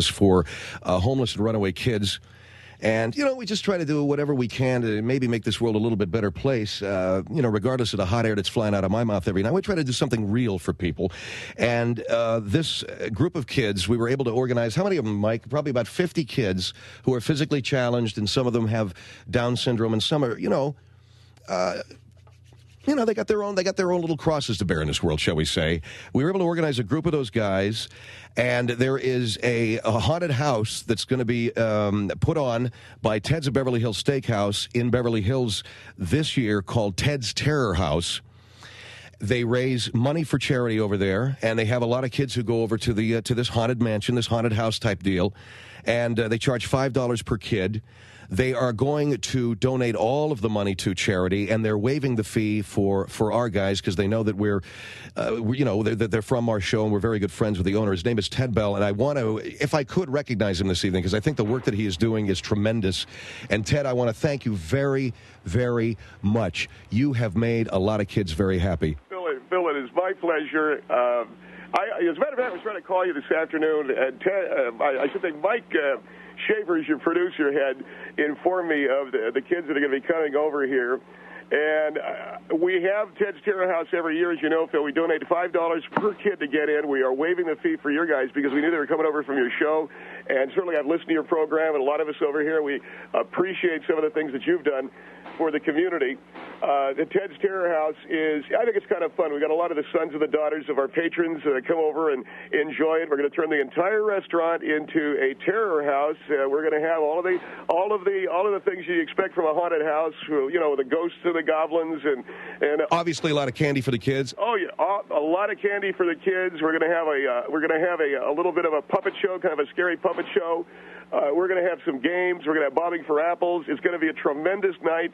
for homeless and runaway kids. And, we just try to do whatever we can to maybe make this world a little bit better place, regardless of the hot air that's flying out of my mouth every night. We try to do something real for people. And this group of kids, we were able to organize, how many of them, Mike? Probably about 50 kids who are physically challenged, and some of them have Down syndrome, and some are, they got their own little crosses to bear in this world, shall we say. We were able to organize a group of those guys, and there is a haunted house that's going to be put on by Ted's of Beverly Hills Steakhouse in Beverly Hills this year, called Ted's Terror House. They raise money for charity over there, and they have a lot of kids who go over to the to this haunted mansion, this haunted house type deal, and they charge $5 per kid. They are going to donate all of the money to charity, and they're waiving the fee for our guys because they know that they're from our show, and we're very good friends with the owner. His name is Ted Bell, and I want to, if I could, recognize him this evening because I think the work that he is doing is tremendous. And Ted, I want to thank you very, very much. You have made a lot of kids very happy. Bill, it is my pleasure. As a matter of fact, I was trying to call you this afternoon, and Ted, I should think Mike Schaefer, your producer, had informed me of the kids that are going to be coming over here. And we have Ted's Terror House every year, as you know, Phil. We donate $5 per kid to get in. We are waiving the fee for your guys because we knew they were coming over from your show. And certainly I've listened to your program, and a lot of us over here, we appreciate some of the things that you've done for the community. The Ted's Terror House I think it's kind of fun. We got a lot of the sons and the daughters of our patrons come over and enjoy it. We're going to turn the entire restaurant into a terror house. We're going to have all of the things you expect from a haunted house. The ghosts and the goblins and obviously a lot of candy for the kids. Oh yeah, a lot of candy for the kids. We're going to have a little bit of a puppet show, kind of a scary puppet show. We're going to have some games. We're going to have bobbing for apples. It's going to be a tremendous night.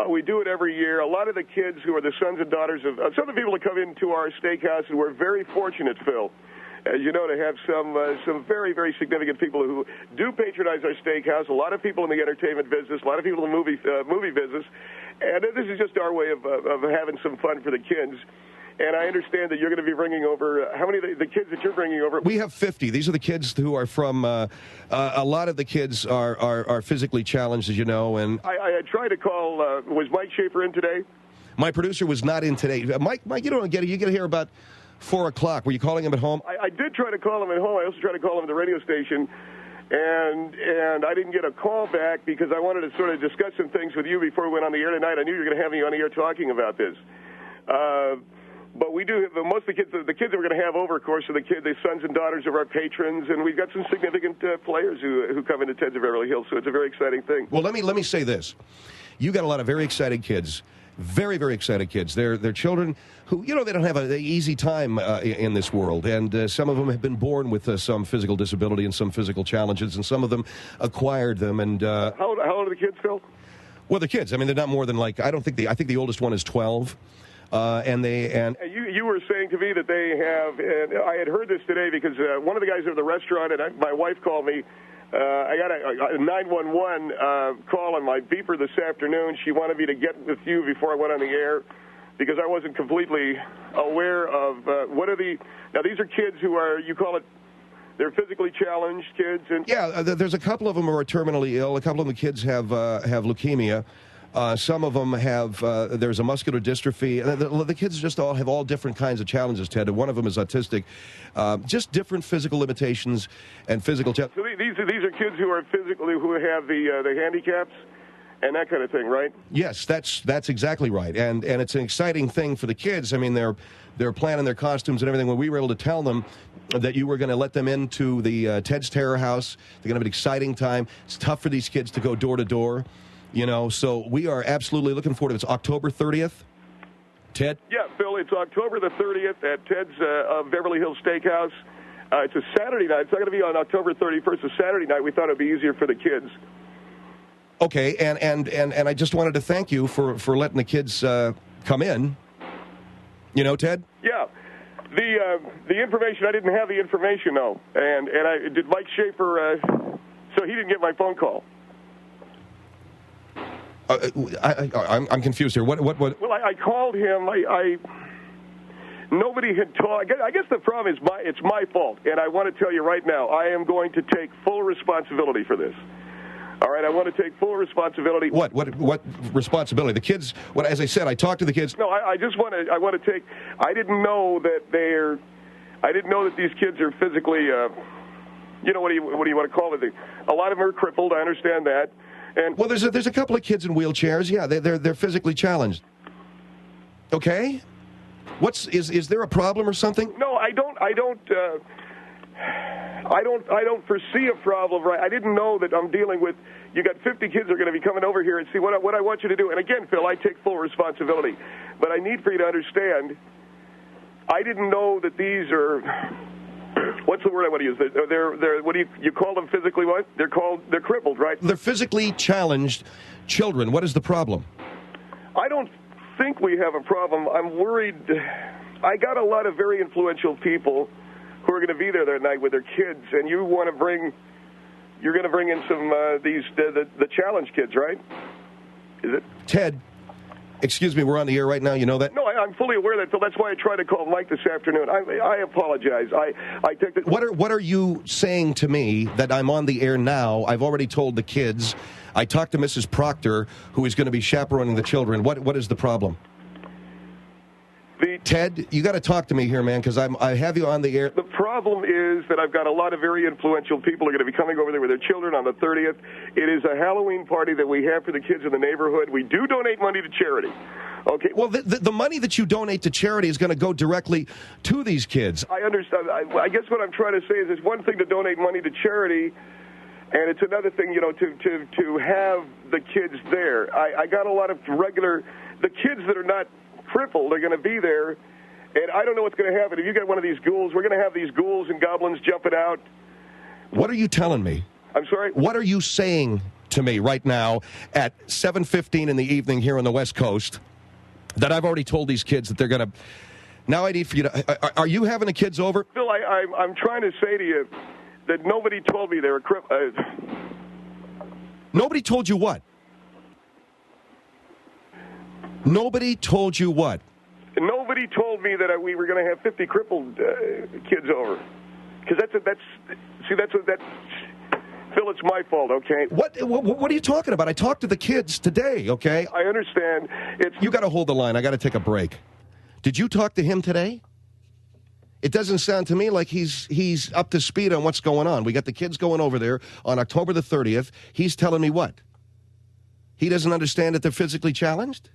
We do it every year. A lot of the kids who are the sons and daughters of some of the people that come into our steakhouse, and we're very fortunate, Phil, as you know, to have some very, very significant people who do patronize our steakhouse. A lot of people in the entertainment business, a lot of people in the movie business, and this is just our way of having some fun for the kids. And I understand that you're going to be bringing over, how many of the kids that you're bringing over? We have 50. These are the kids who are from, a lot of the kids are physically challenged, as you know. And I tried to call, was Mike Schaefer in today? My producer was not in today. Mike, you don't get it. You get here about 4 o'clock. Were you calling him at home? I did try to call him at home. I also tried to call him at the radio station. And I didn't get a call back because I wanted to sort of discuss some things with you before we went on the air tonight. I knew you were going to have me on the air talking about this. But we do have most of the kids that we're going to have over, of course, are the sons and daughters of our patrons, and we've got some significant players who come into Ted's of Beverly Hills, so it's a very exciting thing. Well, let me say this. You got a lot of very excited kids, very, very excited kids. They're children who, they don't have an easy time in this world, and some of them have been born with some physical disability and some physical challenges, and some of them acquired them. And how old are the kids, Phil? Well, the kids, I mean, they're not more than I think the oldest one is 12. You were saying to me that they have, and I had heard this today because one of the guys at the restaurant, and my wife called me. I got a 911 call on my beeper this afternoon. She wanted me to get with you before I went on the air because I wasn't completely aware of now these are kids who are, you call it, they're physically challenged kids. And yeah, there's a couple of them who are terminally ill. A couple of the kids have leukemia. Some of them have, there's a muscular dystrophy. The kids just have all different kinds of challenges, Ted. One of them is autistic. Just different physical limitations and physical challenges. So these are kids who are who have the handicaps and that kind of thing, right? Yes, that's exactly right. And it's an exciting thing for the kids. I mean, they're planning their costumes and everything. When we were able to tell them that you were going to let them into the Ted's Terror House, they're going to have an exciting time. It's tough for these kids to go door to door. So we are absolutely looking forward to it. It's October 30th. Ted? Yeah, Phil, it's October the 30th at Ted's of Beverly Hills Steakhouse. It's a Saturday night. It's not going to be on October 31st. It's a Saturday night. We thought it would be easier for the kids. Okay, and I just wanted to thank you for letting the kids come in. Ted? Yeah. The information, I didn't have the information, though. And I did Mike Schaefer, so he didn't get my phone call. I'm confused here. What? Well, I called him. nobody had taught. I guess the problem is it's my fault, and I want to tell you right now, I am going to take full responsibility for this. All right, I want to take full responsibility. What responsibility? The kids. What? As I said, I talked to the kids. No, I just want to. I want to take. I didn't know that they're. I didn't know that these kids are physically. You know, what do you want to call it? A lot of them are crippled. I understand that. And well, there's a couple of kids in wheelchairs. Yeah, they're physically challenged. Okay. Is there a problem or something? No, I don't foresee a problem, right? I didn't know that I'm dealing with, you got 50 kids that are going to be coming over here and see what I want you to do. And again, Phil, I take full responsibility. But I need for you to understand, I didn't know that these are, what's the word I want to use? They're what do you call them physically what? They're crippled, right? They're physically challenged children. What is the problem? I don't think we have a problem. I'm worried. I got a lot of very influential people who are going to be there that night with their kids, and you're going to bring in some the challenge kids, right? Is it? Ted, excuse me, we're on the air right now. You know that? No, I'm fully aware of that, Phil. That's why I tried to call Mike this afternoon. I apologize. I take that. What are you saying to me that I'm on the air now? I've already told the kids. I talked to Mrs. Proctor, who is going to be chaperoning the children. What is the problem? Ted, you got to talk to me here, man, because I have you on the air. The problem is that I've got a lot of very influential people who are going to be coming over there with their children on the 30th. It is a Halloween party that we have for the kids in the neighborhood. We do donate money to charity. Okay. Well, the money that you donate to charity is going to go directly to these kids. I understand. I guess what I'm trying to say is it's one thing to donate money to charity, and it's another thing, to have the kids there. I got a lot of the kids that are not crippled are going to be there, and I don't know what's going to happen. If you get one of these ghouls, we're going to have these ghouls and goblins jumping out. What are you telling me? I'm sorry? What are you saying to me right now at 7:15 in the evening here on the West Coast that I've already told these kids that they're going to... Now I need for you to... Are you having the kids over? Phil, I'm trying to say to you that nobody told me they were crippled. Nobody told you what? Nobody told you what? Nobody told me that we were going to have 50 crippled kids over. Because that's Phil, it's my fault, okay? What are you talking about? I talked to the kids today, okay? I understand. You got to hold the line. I got to take a break. Did you talk to him today? It doesn't sound to me like he's up to speed on what's going on. We got the kids going over there on October the 30th. He's telling me what? He doesn't understand that they're physically challenged?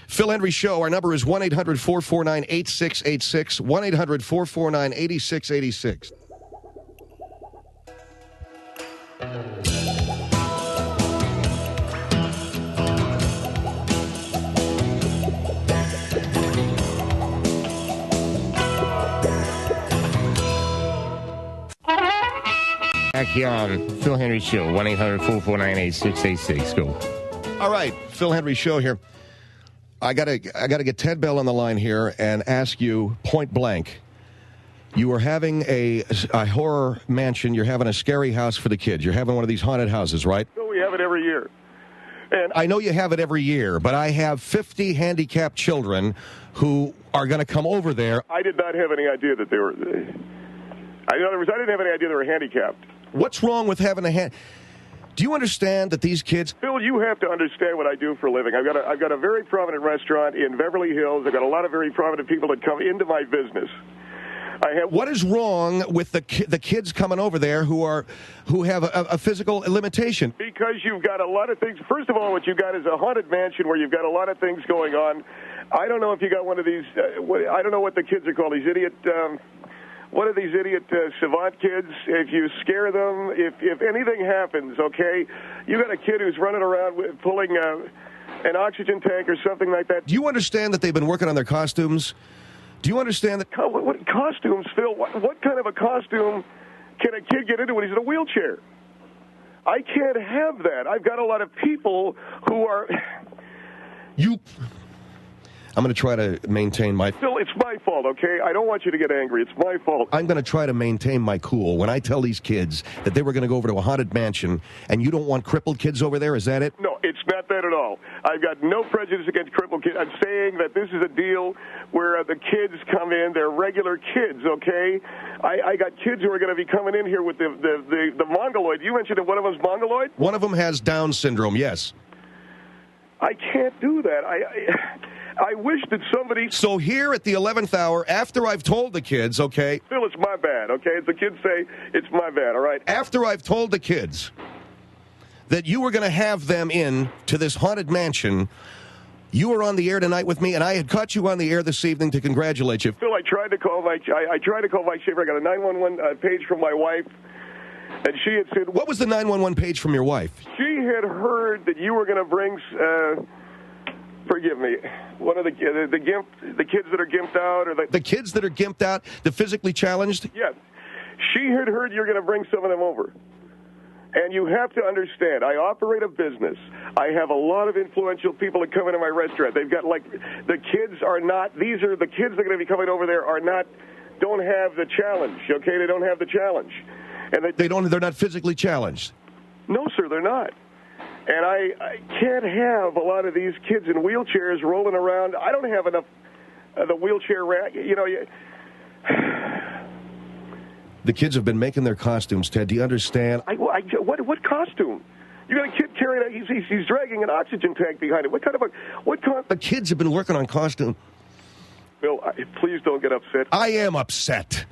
Phil Hendrie Show. Our number is 1-800-449-8686. 1-800-449-8686. Back here on Phil Hendrie Show, 1-800-449-8686. Go. All right, Phil Hendrie Show here. I gotta get Ted Bell on the line here and ask you point blank. You are having a horror mansion. You're having a scary house for the kids. You're having one of these haunted houses, right? So we have it every year. And I know you have it every year, but I have 50 handicapped children who are going to come over there. I did not have any idea that they were... In other words, I didn't have any idea they were handicapped. What's wrong with having a hand... Do you understand that these kids... Phil, you have to understand what I do for a living. I've got a very prominent restaurant in Beverly Hills. I've got a lot of very prominent people that come into my business. What is wrong with the kids coming over there who have a physical limitation? Because you've got a lot of things. First of all, what you've got is a haunted mansion where you've got a lot of things going on. I don't know if you got one of these... I don't know what the kids are called. These idiot... What are these idiot savant kids? If you scare them, if anything happens, okay, you got a kid who's running around pulling an oxygen tank or something like that. Do you understand that they've been working on their costumes? Do you understand that? What costumes, Phil? What kind of a costume can a kid get into when he's in a wheelchair? I can't have that. I've got a lot of people who are... I'm going to try to maintain my... Phil, it's my fault, okay? I don't want you to get angry. It's my fault. I'm going to try to maintain my cool. When I tell these kids that they were going to go over to a haunted mansion and you don't want crippled kids over there, is that it? No, it's not that at all. I've got no prejudice against crippled kids. I'm saying that this is a deal where the kids come in. They're regular kids, okay? I got kids who are going to be coming in here with the mongoloid. You mentioned that one of them's mongoloid? One of them has Down syndrome, yes. I can't do that. I wish that somebody... So here at the 11th hour, after I've told the kids, okay... Phil, it's my bad, okay? As the kids say, it's my bad, all right? After I've told the kids that you were going to have them in to this haunted mansion, you were on the air tonight with me, and I had caught you on the air this evening to congratulate you. Phil, I tried to call Mike Schaefer. I got a 911 page from my wife, and she had said... What was the 911 page from your wife? She had heard that you were going to bring... forgive me. One of the kids that are gimped out, or the kids that are gimped out, the physically challenged. Yes, she had heard you're going to bring some of them over, and you have to understand. I operate a business. I have a lot of influential people that come into my restaurant. They've got the kids are not. These are the kids that are going to be coming over there are not. Don't have the challenge. Okay, they don't have the challenge, and They're not physically challenged. No, sir, they're not. And I can't have a lot of these kids in wheelchairs rolling around. I don't have enough of the wheelchair rack. The kids have been making their costumes, Ted. Do you understand? What costume? You got a kid carrying out. He's dragging an oxygen tank behind him. The kids have been working on costume. Bill, please don't get upset. I am upset.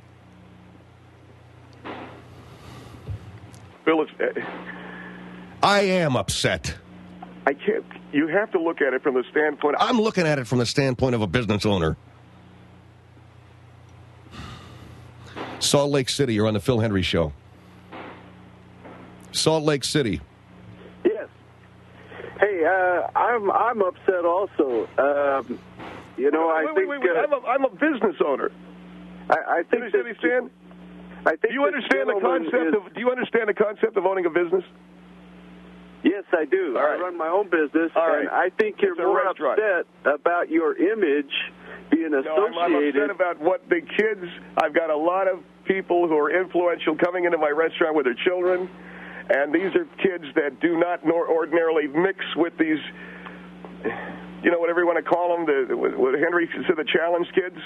Bill, I am upset. I can't. You have to look at it from the standpoint... I'm looking at it from the standpoint of a business owner. Salt Lake City, you're on the Phil Hendry Show. Salt Lake City. Yes. Hey, I'm upset also. I think... I'm a business owner. I think... Do you understand? Do you understand the concept of owning a business? Yes, I do. All right. I run my own business, All right. and I think you're more upset about your image being associated... No, I'm upset about what the kids... I've got a lot of people who are influential coming into my restaurant with their children, and these are kids that do not ordinarily mix with these, whatever you want to call them, what Henry said, the challenged kids.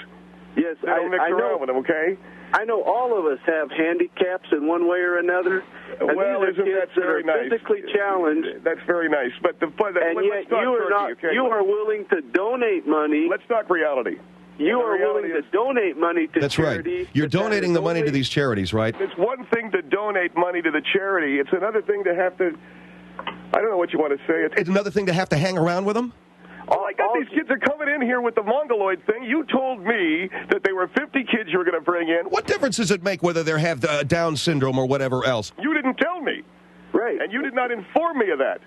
Yes, they don't mix around with them, okay? I know all of us have handicaps in one way or another. And well, these are kids that are nice. Physically challenged. That's very nice. But and yet you are willing to donate money. Let's talk reality. You are willing to donate money to That's charity. Right. You're donating the money to these charities, right? It's one thing to donate money to the charity. It's another thing to have to... I don't know what you want to say. It's another thing to have to hang around with them? These kids are coming in here with the mongoloid thing. You told me that there were 50 kids you were going to bring in. What difference does it make whether they have Down syndrome or whatever else? You didn't tell me. Right. And you did not inform me of that.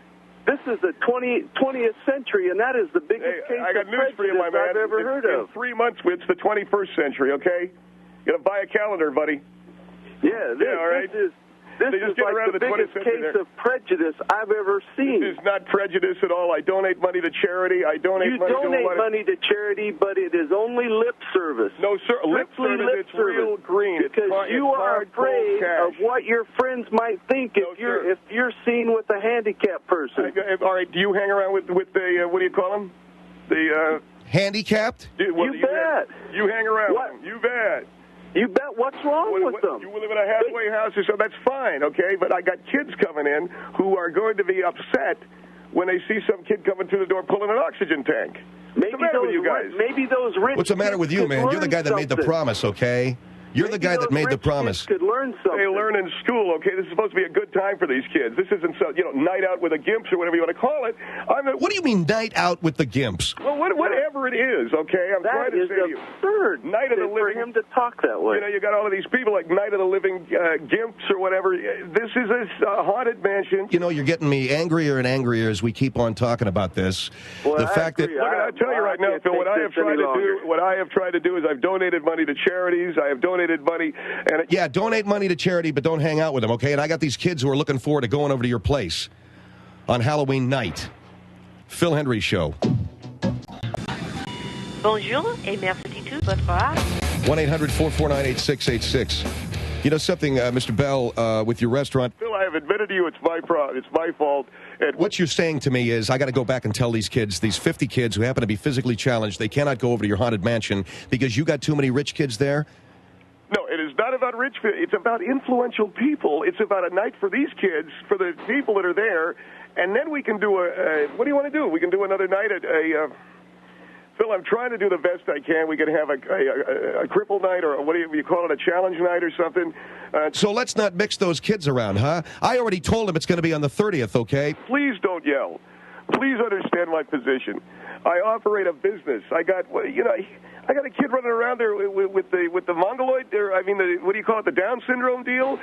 This is the 20th century, and that is the biggest case I got of news for you, my man. I've ever heard of. In 3 months, it's the 21st century, okay? You got to buy a calendar, buddy. Yeah, all right. This is like the biggest case of prejudice I've ever seen. This is not prejudice at all. I donate money to charity. You donate money to charity, but it is only lip service. No, sir. Lip service, it's real green. Because you are afraid of what your friends might think if you're seen with a handicapped person. All right. Do you hang around with the, what do you call them? The... handicapped? You bet. You hang around with them. You bet. You bet. What's wrong with them? You live in a halfway house or so. That's fine, okay? But I got kids coming in who are going to be upset when they see some kid coming through the door pulling an oxygen tank. What's the matter with you guys? Maybe those rich... What's the matter with you, man? You're the guy that made the promise, okay? You're the guy that made the promise. Could learn something. They learn in school, okay? This is supposed to be a good time for these kids. This isn't night out with the gimps or whatever you want to call it. What do you mean night out with the gimps? Well, whatever it is, okay? I'm trying to say to you. That is absurd Night of the Living... for him to talk that way. You got all of these people like Night of the Living Gimps or whatever. This is a haunted mansion. You're getting me angrier and angrier as we keep on talking about this. Well, the fact that... Look, I'll tell you right now, Phil, what I have tried to do is I've donated money to charities. I have donated money... Yeah, donate money to charity, but don't hang out with them, okay? And I got these kids who are looking forward to going over to your place on Halloween night. Phil Hendry Show. Bonjour et merci tout votre art. 1-800-449-8686. You know something, Mr. Bell, with your restaurant? Phil, I have admitted to you it's my problem. It's my fault. And what you're saying to me is I got to go back and tell these kids, these 50 kids who happen to be physically challenged, they cannot go over to your haunted mansion because you got too many rich kids there? No, it is not about rich people. It's about influential people. It's about a night for these kids, for the people that are there, and then we can do what do you want to do? We can do another night at a... Phil, I'm trying to do the best I can. We could have a cripple night, or what do you call it, a challenge night or something. So let's not mix those kids around, huh? I already told them it's going to be on the 30th, okay? Please don't yell. Please understand my position. I operate a business. I got a kid running around there with the mongoloid. What do you call it? The Down syndrome deal.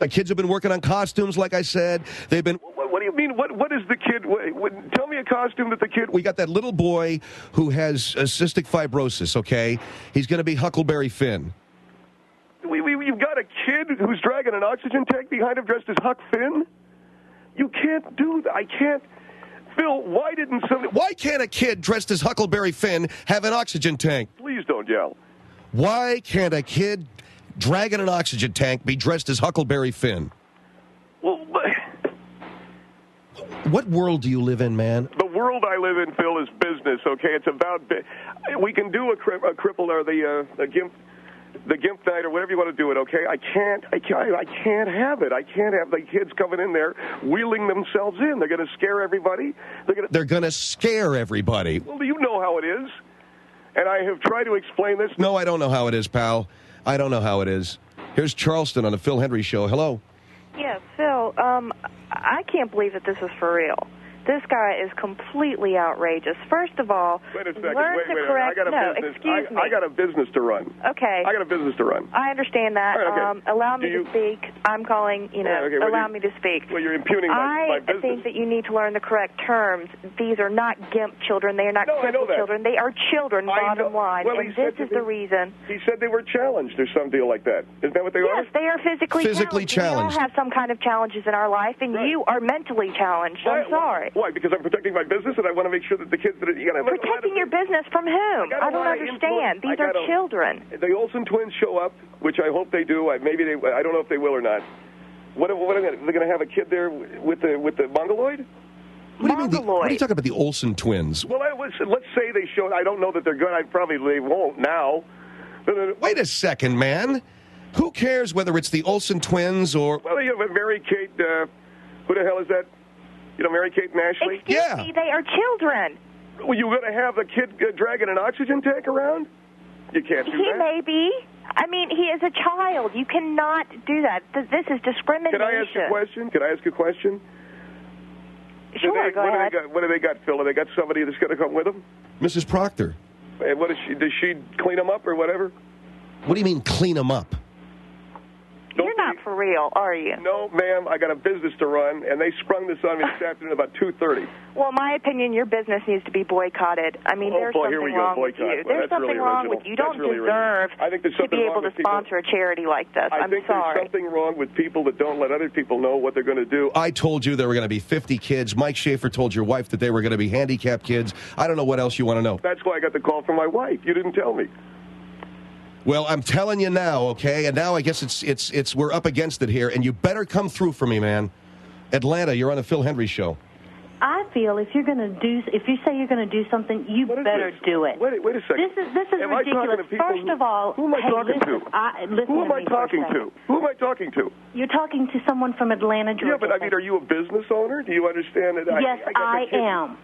The kids have been working on costumes, like I said. They've been. What do you mean? What is the kid? Tell me a costume that the kid. We got that little boy who has cystic fibrosis. Okay, he's going to be Huckleberry Finn. You've got a kid who's dragging an oxygen tank behind him dressed as Huck Finn. You can't do that. I can't. Phil, why can't a kid dressed as Huckleberry Finn have an oxygen tank? Please don't yell. Why can't a kid dragging an oxygen tank be dressed as Huckleberry Finn? Well, what world do you live in, man? The world I live in, Phil, is business, okay? It's about... We can do a cripple or the GIMP night or whatever you want to do it, okay? I can't have it. I can't have the kids coming in there wheeling themselves in. They're going to scare everybody. They're going to scare everybody. Well, you know how it is. And I have tried to explain this. No, I don't know how it is, pal. I don't know how it is. Here's Charleston on the Phil Hendry Show. Hello. Yeah, Phil, I can't believe that this is for real. This guy is completely outrageous. First of all, wait a second. learn Wait, to correct... Excuse me. I got a business to run. Okay. I got a business to run. I understand that. Right, okay. Allow me to speak. I'm calling, allow me to speak. Well, you're impugning my business. I think that you need to learn the correct terms. These are not GIMP children. They are not crippled children. They are children, bottom line. Well, and this is the reason. He said they were challenged or some deal like that. Isn't that what they are? Yes, they are physically challenged. We all have some kind of challenges in our life, and you are mentally challenged. I'm sorry. Why? Because I'm protecting my business, and I want to make sure that the kids that protecting your business from whom? I don't understand. These are children. The Olsen twins show up, which I hope they do. I don't know if they will or not. What are they going to have a kid there with the mongoloid? What do you mean? What are you talking about? The Olsen twins? Well, let's say they show. I don't know that they're good. They won't now. Wait a second, man. Who cares whether it's the Olsen twins or? Well, you have Mary Kate. Who the hell is that? You know, Mary Kate and Ashley? Excuse me, they are children. Well, you're going to have the kid dragging an oxygen tank around? You can't do that. He may be. I mean, he is a child. You cannot do that. This is discrimination. Can I ask a question? Sure, go ahead. What do they got, Phil? Have they got somebody that's going to come with them? Mrs. Proctor. And what does she clean them up or whatever? What do you mean clean them up? You're not for real, are you? No, ma'am. I got a business to run, and they sprung this on me this afternoon about 2:30. Well, in my opinion, your business needs to be boycotted. I mean, there's something wrong with you. There's something wrong with you. You don't deserve to be able to sponsor a charity like this. I'm sorry. I think there's something wrong with people that don't let other people know what they're going to do. I told you there were going to be 50 kids. Mike Schaefer told your wife that they were going to be handicapped kids. I don't know what else you want to know. That's why I got the call from my wife. You didn't tell me. Well, I'm telling you now, okay? And now I guess it's we're up against it here, and you better come through for me, man. Atlanta, you're on the Phil Hendry Show. I feel if you say you're going to do something, you better do it. Wait a second. This is ridiculous. First of all, who am I talking to? Who am I talking to? Who am I talking to? You're talking to someone from Atlanta, Georgia. Yeah, but I mean, are you a business owner? Do you understand that? Yes, I am.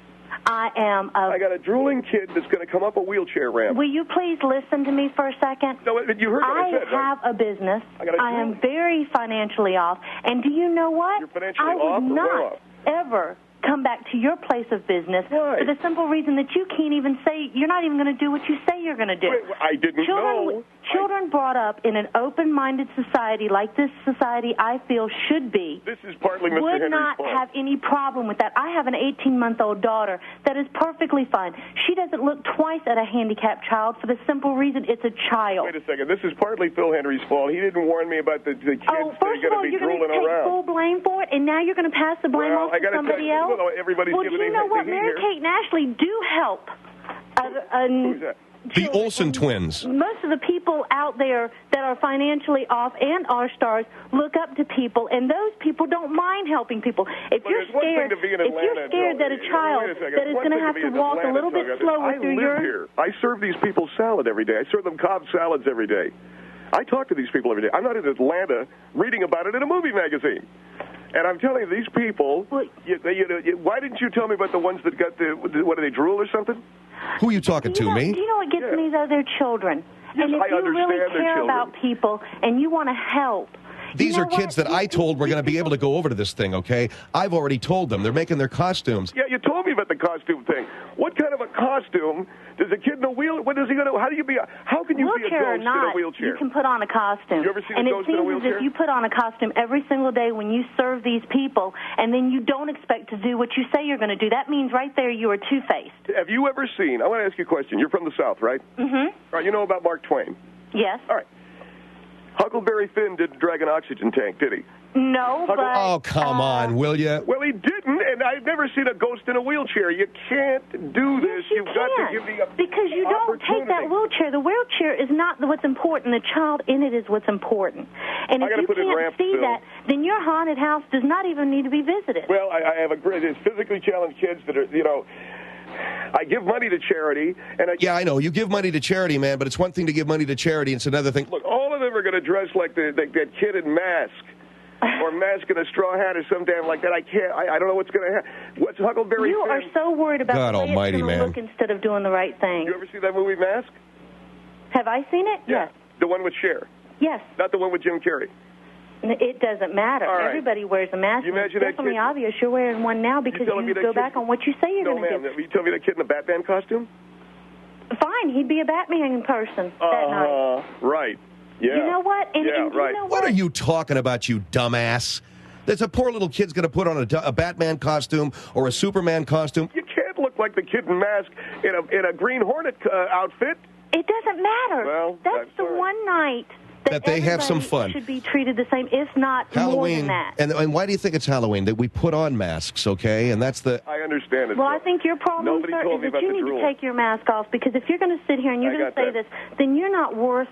I got a drooling kid that's going to come up a wheelchair ramp. Will you please listen to me for a second? No, you heard what I said, I have a business. I am very financially off. And do you know what? You're financially off? I would not ever come back to your place of business for the simple reason that you can't even say, you're not even going to do what you say you're going to do. Wait, I didn't know. Children brought up in an open-minded society like this society, I feel, should be. This is partly Mr. Henry's fault. Would not have any problem with that. I have an 18-month-old daughter that is perfectly fine. She doesn't look twice at a handicapped child for the simple reason it's a child. Wait a second. This is partly Phil Henry's fault. He didn't warn me about the kids that are going to be drooling around. You're going to take full blame for it, and now you're going to pass the blame off to somebody else? Everybody's do you know what? Mary Kate and Ashley do help. Who's that? The Olsen twins. Most of the people out there that are financially off and are stars look up to people, and those people don't mind helping people. If you're scared that a child that is going to have to walk a little bit slower through your... Here. I serve these people salad every day. I serve them Cobb salads every day. I talk to these people every day. I'm not in Atlanta reading about it in a movie magazine. And I'm telling you, these people, why didn't you tell me about the ones that got what, do they drool or something? Who are you talking to, me? Do you know what gets me, though? They're children. Yes, and if you really care about people and you want to help... These are kids that I told were going to be able to go over to this thing, okay? I've already told them. They're making their costumes. Yeah, you told me about the costume thing. What kind of a costume does a kid in a wheel... What is he going to... How can you be a ghost in a wheelchair? You can put on a costume. You ever seen a ghost in a wheelchair? And it seems as if you put on a costume every single day when you serve these people, and then you don't expect to do what you say you're going to do. That means right there you are two-faced. Have you ever seen... I want to ask you a question. You're from the South, right? Mm-hmm. All right, you know about Mark Twain? Yes. All right. Huckleberry Finn didn't drag an oxygen tank, did he? No, but... Oh, come on, will you? Well, he didn't, and I've never seen a ghost in a wheelchair. You can't do this. Yes, you You've got to give the because you don't take that wheelchair. The wheelchair is not what's important. The child in it is what's important. And if you can't see that, then your haunted house does not even need to be visited. Well, I have it's physically challenged kids that are, I give money to charity, and yeah, I know. You give money to charity, man, but it's one thing to give money to charity, and it's another thing. Look, all of them are going to dress like that kid in Mask, or Mask in a straw hat, or some damn like that. I don't know what's going to happen. What's Huckleberry Finn? You are so worried about God the way almighty, it's going to look instead of doing the right thing. You ever see that movie Mask? Have I seen it? Yeah. Yes. The one with Cher? Yes. Not the one with Jim Carrey? It doesn't matter. Right. Everybody wears a mask. It's definitely obvious you're wearing one now because you go back on what you say you're going to do. No, ma'am. You tell me that kid in the Batman costume? Fine. He'd be a Batman person that night. Right. Yeah. You know what? And right. You know what are you talking about, you dumbass? There's a poor little kid's going to put on a Batman costume or a Superman costume. You can't look like the kid in Mask in a Green Hornet outfit. It doesn't matter. Well, that's the one night that they have some fun. Should be treated the same, if not Halloween, more than that. And why do you think it's Halloween? That we put on masks, okay? And that's the... I understand it. Well, I think your problem, sir, is that you need to take your mask off, because if you're going to sit here and you're going to say this, then you're not worth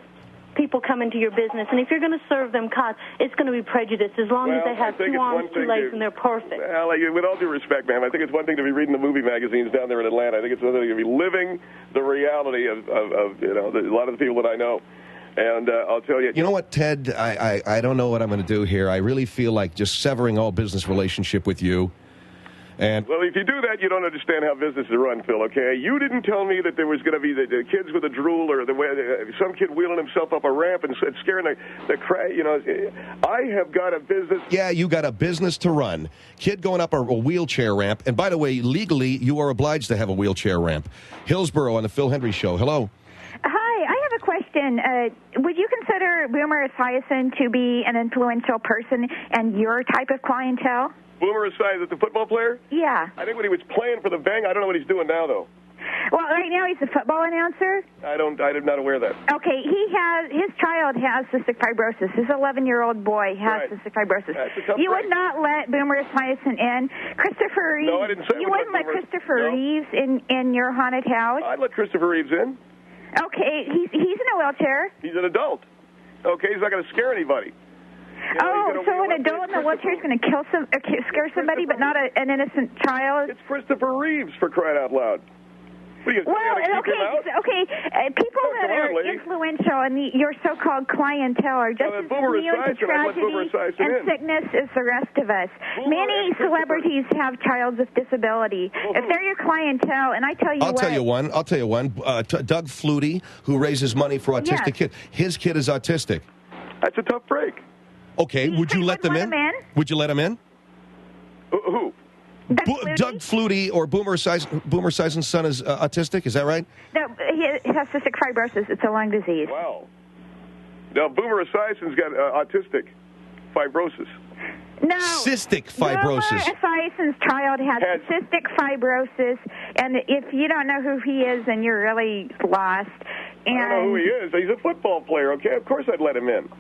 people coming to your business. And if you're going to serve them cod, it's going to be prejudiced as long as they have 2 arms, 2 legs, and they're perfect. Well, with all due respect, ma'am, I think it's one thing to be reading the movie magazines down there in Atlanta. I think it's another thing to be living the reality of a lot of the people that I know. And I'll tell you... You know what, Ted? I don't know what I'm going to do here. I really feel like just severing all business relationship with you. And well, if you do that, you don't understand how business is run, Phil, okay? You didn't tell me that there was going to be the kids with a drool or some kid wheeling himself up a ramp and scaring the crowd. I have got a business... Yeah, you got a business to run. Kid going up a wheelchair ramp. And by the way, legally, you are obliged to have a wheelchair ramp. Hillsborough on the Phil Hendry Show. Hello. Question. Would you consider Boomer Esiason to be an influential person and your type of clientele? Boomer Esiason, the football player? Yeah. I think when he was playing for the Bang, I don't know what he's doing now, though. Well, right now he's a football announcer. I'm not aware of that. Okay, his child has cystic fibrosis. His 11-year-old boy has cystic fibrosis. You would not let Boomer Esiason in. Christopher Reeves. No, I didn't say you wouldn't let Christopher Reeves in your haunted house. I'd let Christopher Reeves in. Okay, he's in a wheelchair. He's an adult. Okay, he's not going to scare anybody. So an adult in a wheelchair is going to scare somebody, but not an innocent child? It's Christopher Reeves, for crying out loud. People that are influential in your so-called clientele are just as immune to tragedy and sickness as the rest of us. Many celebrities have child with disability. If they're your clientele, and I tell you I'll tell you one. Doug Flutie, who raises money for autistic kids. His kid is autistic. That's a tough break. Okay, would you let them in? Would you let him in? Who? Doug Flutie or Boomer Esiason's son is autistic, is that right? No, he has cystic fibrosis. It's a lung disease. Wow. Now, Boomer Esiason's got autistic fibrosis. No. Cystic fibrosis. Boomer Esiason's child has cystic fibrosis, and if you don't know who he is, then you're really lost. I don't know who he is. He's a football player, okay? Of course I'd let him in.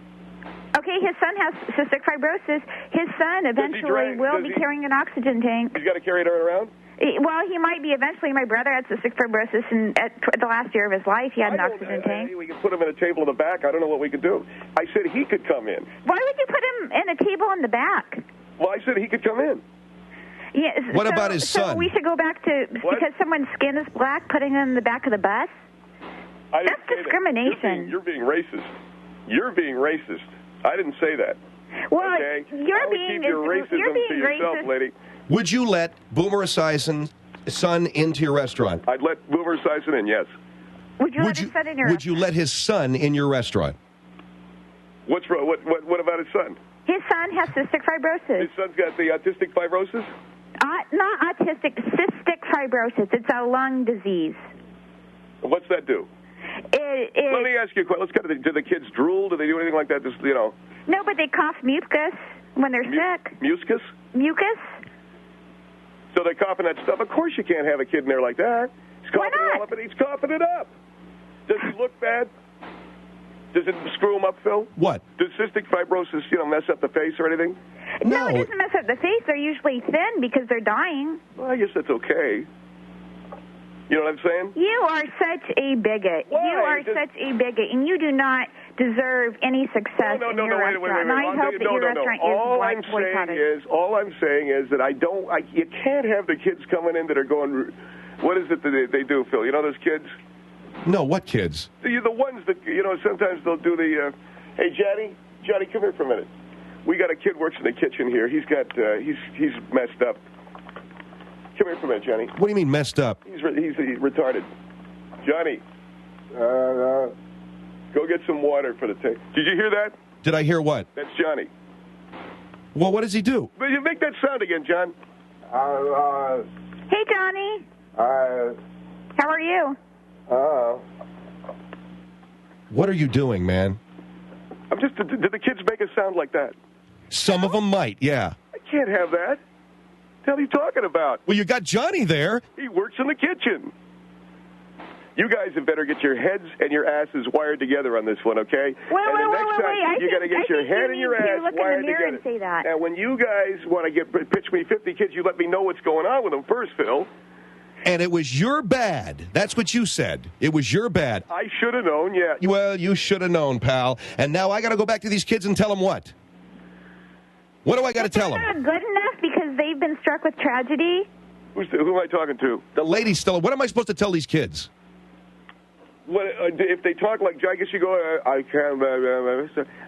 Okay, his son has cystic fibrosis. His son eventually will be carrying an oxygen tank. He's got to carry it around? Well, he might be eventually. My brother had cystic fibrosis, and at the last year of his life, he had an oxygen tank. We can put him in a table in the back. I don't know what we could do. I said he could come in. Why would you put him in a table in the back? Well, I said he could come in. Yes. What about his son? So we should go back to, because someone's skin is black, putting him in the back of the bus? That's discrimination. You're being racist. You're being racist. I didn't say that. Well, okay? you're being racist to yourself, lady. Would you let Boomer Esiason's son into your restaurant? I'd let Boomer Esiason in, yes. Would you let his son in your Would you let his son in your restaurant? What's wrong? What about his son? His son has cystic fibrosis. His son's got the autistic fibrosis? Not autistic, cystic fibrosis. It's a lung disease. What's that do? Let me ask you a question. Let's go to do the kids drool? Do they do anything like that? Just, you know. No, but they cough mucus when they're sick. Mucus? Mucus. So they're coughing that stuff. Of course you can't have a kid in there like that. He's coughing it all up, and he's coughing it up. Does he look bad? Does it screw him up, Phil? What? Does cystic fibrosis, mess up the face or anything? No, it doesn't mess up the face. They're usually thin because they're dying. Well, I guess that's okay. You know what I'm saying? You are such a bigot. Why? You are such a bigot, and you do not deserve any success in your restaurant. And I hope that your restaurant is boycotted. All I'm saying is that you can't have the kids coming in that are going, what is it that they do, Phil? You know those kids? No, what kids? The ones that, sometimes they'll do the, hey, Johnny, come here for a minute. We got a kid works in the kitchen here. He's got, he's messed up. Come here for a minute, Johnny. What do you mean messed up? He's retarded. Johnny, go get some water for the tank. Did you hear that? Did I hear what? That's Johnny. Well, what does he do? Will you make that sound again, John? Hey, Johnny. How are you? What are you doing, man? Did the kids make a sound like that? Some of them might, yeah. I can't have that. What the hell are you talking about? Well, you got Johnny there. He works in the kitchen. You guys had better get your heads and your asses wired together on this one, okay? Wait. You got to get your head and your ass wired together. And say that. And when you guys want to pitch me 50 kids, you let me know what's going on with them first, Phil. And it was your bad. That's what you said. It was your bad. I should have known, yeah. Well, you should have known, pal. And now I got to go back to these kids and tell them what? What do I got to tell them? They're not good enough because they've been struck with tragedy. Who am I talking to? The lady still. What am I supposed to tell these kids? What, if they talk like, I guess you go, I can't,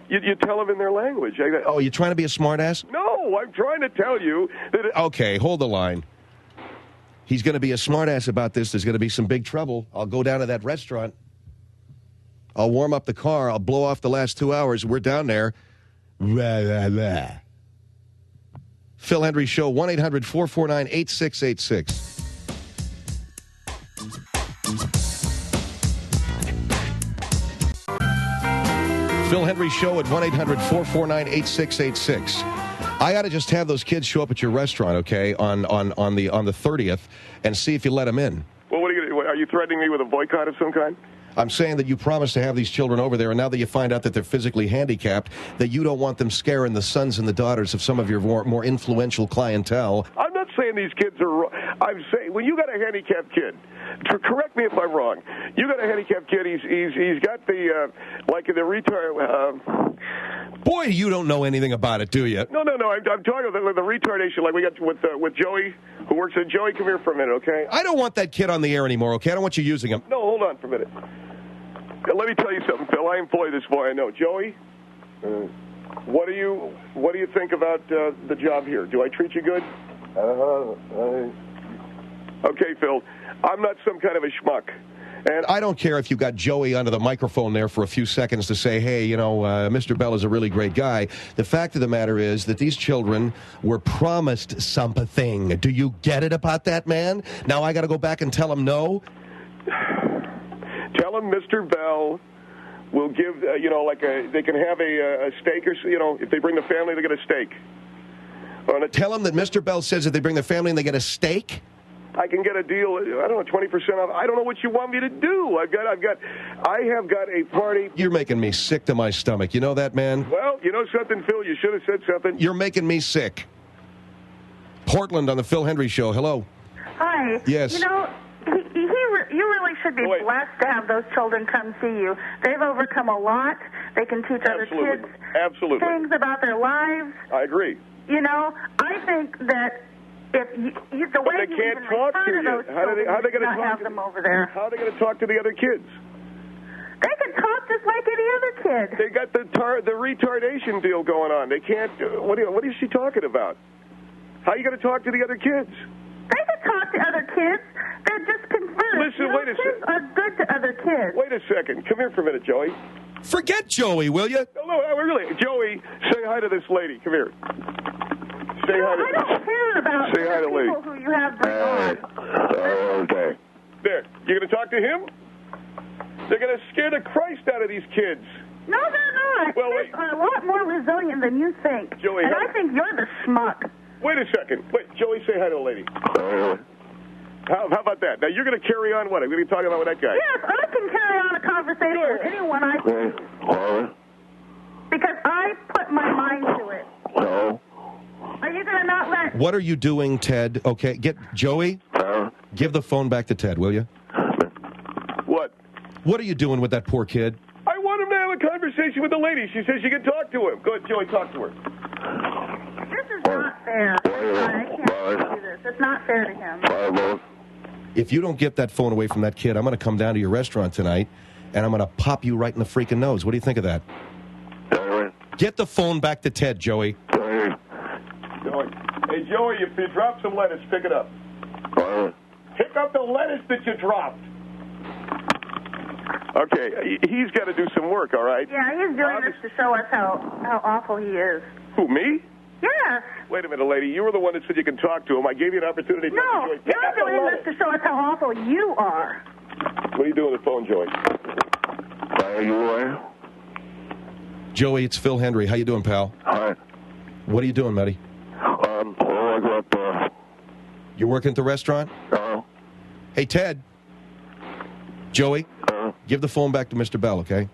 you tell them in their language. Oh, you're trying to be a smartass? No, I'm trying to tell you that... Okay, hold the line. He's going to be a smartass about this. There's going to be some big trouble. I'll go down to that restaurant. I'll warm up the car. I'll blow off the last 2 hours. We're down there. Phil Hendrie Show, 1-800-449-8686. Phil Hendrie Show at 1-800-449-8686. I got to just have those kids show up at your restaurant, okay, on the 30th, and see if you let them in. Well, are you threatening me with a boycott of some kind? I'm saying that you promised to have these children over there, and now that you find out that they're physically handicapped, that you don't want them scaring the sons and the daughters of some of your more influential clientele. I'm not saying these kids are wrong. I'm saying when you got a handicapped kid, correct me if I'm wrong, you got a handicapped kid, he's got the, like the retard... Boy, you don't know anything about it, do you? No. I'm talking about the retardation like we got with Joey, who works at Joey. Come here for a minute, okay? I don't want that kid on the air anymore, okay? I don't want you using him. No, hold on for a minute. Let me tell you something, Phil. I employ this boy. I know. Joey, what do you think about the job here? Do I treat you good? Okay, Phil. I'm not some kind of a schmuck. And I don't care if you got Joey under the microphone there for a few seconds to say, hey, Mr. Bell is a really great guy. The fact of the matter is that these children were promised something. Do you get it about that, man? Now I got to go back and tell them no? Tell them Mr. Bell will give, they can have a steak or, if they bring the family, they get a steak. Tell them that Mr. Bell says if they bring their family and they get a steak? I can get a deal, I don't know, 20% off. I don't know what you want me to do. I have got a party. You're making me sick to my stomach. You know that, man? Well, you know something, Phil? You should have said something. You're making me sick. Portland on the Phil Hendry Show. Hello. Hi. Yes. You know, you really should be blessed to have those children come see you. They've overcome a lot. They can teach other kids things about their lives. I agree. You know, I think that if the way they can't talk to those children, how are they going to have them over there? How are they going to talk to the other kids? They can talk just like any other kid. They got the retardation deal going on. They can't. What is she talking about? How are you going to talk to the other kids? They can talk to other kids. They're just confused. Listen, wait a second. Kids are good to other kids. Wait a second. Come here for a minute, Joey. Forget Joey, will you? No, really. Joey, say hi to this lady. Come here. Say hi to I don't care about say hi to people who you have bring on. Okay. There. You're going to talk to him? They're going to scare the Christ out of these kids. No, they're not. Well, kids are a lot more resilient than you think. Joey, and I think you're the schmuck. Wait a second. Wait, Joey, say hi to the lady. How about that? Now, you're going to carry on what? I'm going to be talking about with that guy. Yes, I can carry on a conversation with anyone I see. Because I put my mind to it. Are you going to not let... What are you doing, Ted? Okay, get Joey. Give the phone back to Ted, will you? What? What are you doing with that poor kid? I want him to have a conversation with the lady. She says she can talk to him. Go ahead, Joey, talk to her. This is not fair. I can't do this. It's not fair to him. If you don't get that phone away from that kid, I'm going to come down to your restaurant tonight, and I'm going to pop you right in the freaking nose. What do you think of that? Get the phone back to Ted, Joey. Joey. Hey, Joey, if you drop some lettuce, pick it up. Pick up the lettuce that you dropped. Okay, he's got to do some work, all right? Yeah, he's doing this to show us how awful he is. Who, me? Yeah. Wait a minute, lady. You were the one that said you can talk to him. I gave you an opportunity to talk to Joey. You're doing this to show us how awful you are. What are you doing on the phone, Joey? Are you aware? Joey, it's Phil Hendry. How you doing, pal? Hi. What are you doing, Matty? You're working at the restaurant? Hey, Ted. Joey, give the phone back to Mr. Bell, okay?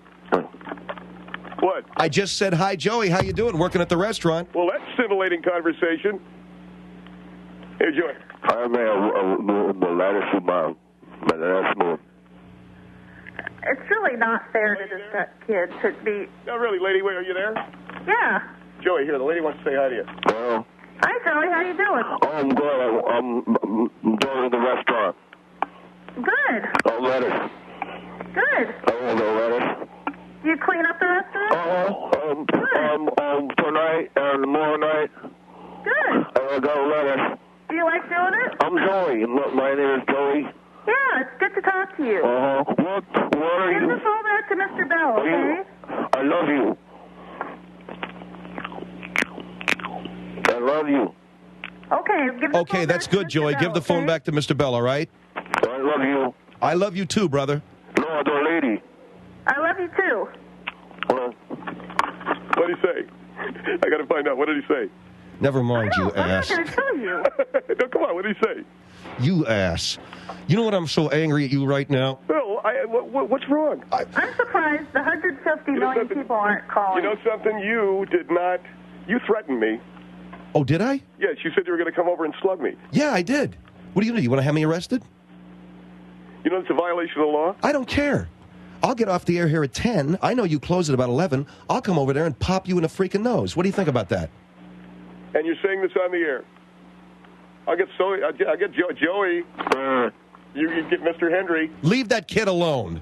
What? I just said, hi, Joey. How you doing? Working at the restaurant? Well, that's stimulating conversation. Hey, Joey. I'm the lettuce in my last one. It's really not fair to that kid to be... No, really, lady, wait, are you there? Yeah. Joey, here, the lady wants to say hi to you. Well, hi, Joey, how you doing? I'm good. I'm going to the restaurant. Good. Oh, lettuce. Good. I want the lettuce. You clean up the restaurant? Tonight and tomorrow night. Good. I got lettuce. Do you like doing it? I'm Joey. My name is Joey. Yeah, it's good to talk to you. What are you? Give the phone back to Mr. Bell, okay? I love you. I love you. Okay, give the Okay, phone that's back to good, Mr. Joey. Bell, Give the phone back to Mr. Bell, all right? I love you. I love you too, brother. No, the lady. I love you too. What did he say? I got to find out. What did he say? Never mind, you ass. I'm not going to tell you. No, come on. What did he say? You ass. You know what? I'm so angry at you right now. Bill, what's wrong? I'm surprised the 150 million people aren't calling. You know something? You did not. You threatened me. Oh, did I? Yes, you said you were going to come over and slug me. Yeah, I did. What do you do? You want to have me arrested? You know it's a violation of the law? I don't care. I'll get off the air here at 10. I know you close at about 11. I'll come over there and pop you in the freaking nose. What do you think about that? And you're saying this on the air. I'll get Joey. You get Mr. Hendry. Leave that kid alone.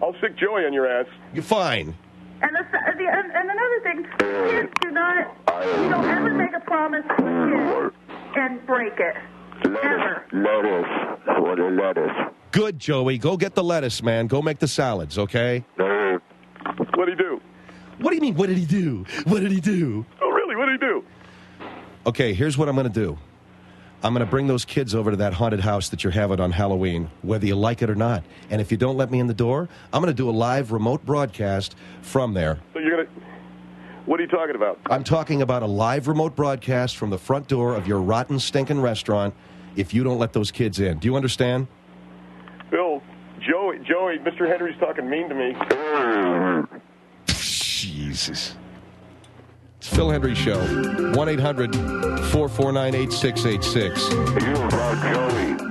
I'll stick Joey on your ass. You're fine. And another thing, kids you don't ever make a promise to a kid and break it. Ever. Lettuce. I want a lettuce. Good, Joey. Go get the lettuce, man. Go make the salads, okay? What did he do? What do you mean, what did he do? What did he do? Oh, really? What did he do? Okay, here's what I'm going to do. I'm going to bring those kids over to that haunted house that you're having on Halloween, whether you like it or not. And if you don't let me in the door, I'm going to do a live remote broadcast from there. So you're going to... What are you talking about? I'm talking about a live remote broadcast from the front door of your rotten, stinking restaurant, if you don't let those kids in. Do you understand? Bill, Joey, Mr. Henry's talking mean to me. Jesus. It's Phil Hendry Show. 1-800-449-8686. You about Joey.